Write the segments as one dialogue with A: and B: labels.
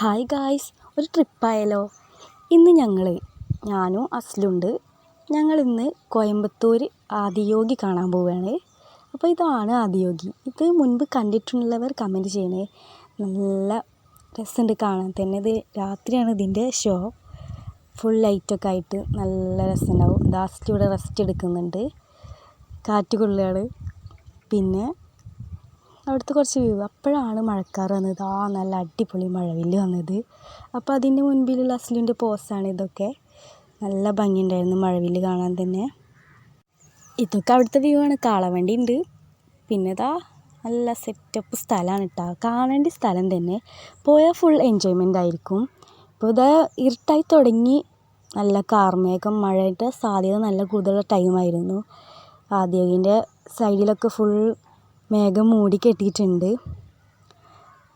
A: Hi guys, ഒരു ട്രിപ്പായാലോ? ഇന്ന് ഞാനും അസ്ലുണ്ട്. ഞങ്ങളിന്ന് കോയമ്പത്തൂർ ആദിയോഗി കാണാൻ പോവുകയാണ്. അപ്പോൾ ഇതാണ് ആദിയോഗി. ഇത് മുൻപ് കണ്ടിട്ടുള്ളവർ കമൻറ്റ് ചെയ്യണേ. നല്ല രസമുണ്ട് കാണാൻ തന്നെ. ഇത് രാത്രിയാണ് ഇതിൻ്റെ ഷോ. ഫുൾ ലൈറ്റൊക്കെ ആയിട്ട് നല്ല രസമുണ്ടാവും. ദാസ്റ്റി ഇവിടെ റെസ്റ്റ് എടുക്കുന്നുണ്ട്, കാറ്റ് കൊള്ളുകയാണ്. പിന്നെ അവിടുത്തെ കുറച്ച് വ്യൂ. അപ്പോഴാണ് മഴക്കാർ വന്നത്. നല്ല അടിപൊളി മഴവില്ല് വന്നത്. അപ്പോൾ അതിൻ്റെ മുൻപിലുള്ള അസ്ലിൻ്റെ പോസാണ് ഇതൊക്കെ. നല്ല ഭംഗിയുണ്ടായിരുന്നു മഴവില്ല് കാണാൻ തന്നെ. ഇതൊക്കെ അവിടുത്തെ വ്യൂ ആണ്. കാളവണ്ടി ഉണ്ട്. പിന്നെ നല്ല സെറ്റപ്പ് സ്ഥലമാണ് കേട്ടോ. കാണേണ്ട സ്ഥലം തന്നെ. പോയാൽ ഫുൾ എൻജോയ്മെൻ്റ് ആയിരിക്കും. ഇപ്പോൾ ഇരുട്ടായി തുടങ്ങി. നല്ല കാർമേഘം, മഴയുടെ സാധ്യത നല്ല കൂടുതലുള്ള ടൈമായിരുന്നു. ആദിയോഗിൻ്റെ സൈഡിലൊക്കെ ഫുൾ മേഘം മൂടി കെട്ടിയിട്ടുണ്ട്.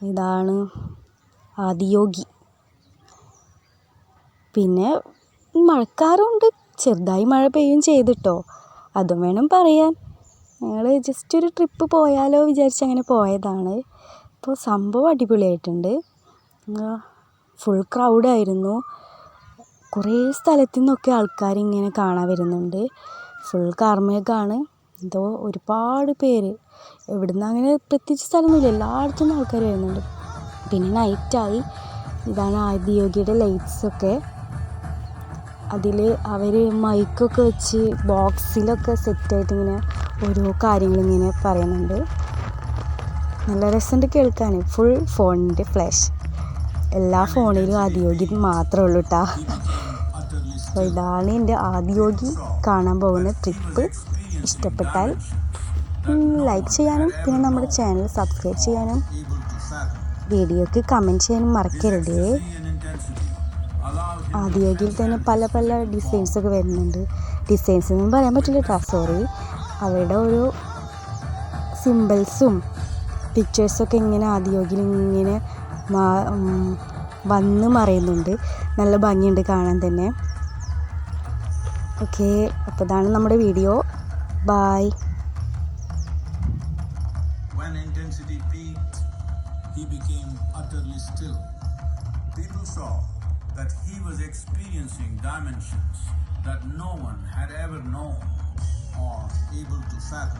A: ഇതാണ് ആദിയോഗി. പിന്നെ മഴക്കാറുണ്ട്, ചെറുതായി മഴ പെയ്യും ചെയ്തിട്ടോ, അതും വേണം പറയാൻ. ഞങ്ങൾ ജസ്റ്റ് ഒരു ട്രിപ്പ് പോയാലോ വിചാരിച്ച് അങ്ങനെ പോയതാണ്. ഇപ്പോൾ സംഭവം അടിപൊളിയായിട്ടുണ്ട്. ഫുൾ ക്രൗഡായിരുന്നു. കുറേ സ്ഥലത്തു നിന്നൊക്കെ ആൾക്കാരിങ്ങനെ കാണാൻ വരുന്നുണ്ട്. ഫുൾ കാർമേഘമാണ്. ഒരുപാട് പേര്. എവിടുന്ന് അങ്ങനെ പ്രത്യേകിച്ച് സ്ഥലമൊന്നുമില്ല, എല്ലായിടത്തു നിന്നും ആൾക്കാർ വരുന്നുണ്ട്. പിന്നെ നൈറ്റായി. ഇതാണ് ആദിയോഗിയുടെ ലൈറ്റ്സൊക്കെ. അതിൽ അവർ മൈക്കൊക്കെ വെച്ച് ബോക്സിലൊക്കെ സെറ്റായിട്ട് ഇങ്ങനെ ഓരോ കാര്യങ്ങളിങ്ങനെ പറയുന്നുണ്ട്. നല്ല രസമുണ്ട് കേൾക്കാൻ. ഫുൾ ഫോണിൻ്റെ ഫ്ലാഷ്. എല്ലാ ഫോണിലും ആദിയോഗി മാത്രമേ ഉള്ളൂ കേട്ടോ. അപ്പോൾ ഇതാണ് എൻ്റെ ആദിയോഗി കാണാൻ പോകുന്ന ട്രിപ്പ്. ഇഷ്ടപ്പെട്ടാൽ ലൈക്ക് ചെയ്യാനും പിന്നെ നമ്മുടെ ചാനൽ സബ്സ്ക്രൈബ് ചെയ്യാനും വീഡിയോയ്ക്ക് കമൻറ്റ് ചെയ്യാനും മറക്കരുത്. ആദിയോഗിയിൽ തന്നെ പല പല ഡിസൈൻസൊക്കെ വരുന്നുണ്ട്. ഡിസൈൻസ് ഒന്നും പറയാൻ പറ്റില്ല കേട്ടോ, സോറി. അവരുടെ ഓരോ സിമ്പിൾസും പിക്ചേഴ്സൊക്കെ ഇങ്ങനെ ആദിയോഗിയിൽ ഇങ്ങനെ വന്ന് മറയുന്നുണ്ട്. നല്ല ഭംഗിയുണ്ട് കാണാൻ തന്നെ. ഓക്കെ, അപ്പോൾ ഇതാണ് നമ്മുടെ video. Bye.
B: When intensity peaked, he became utterly still. People saw that he was experiencing dimensions that no one had ever known or able to fathom.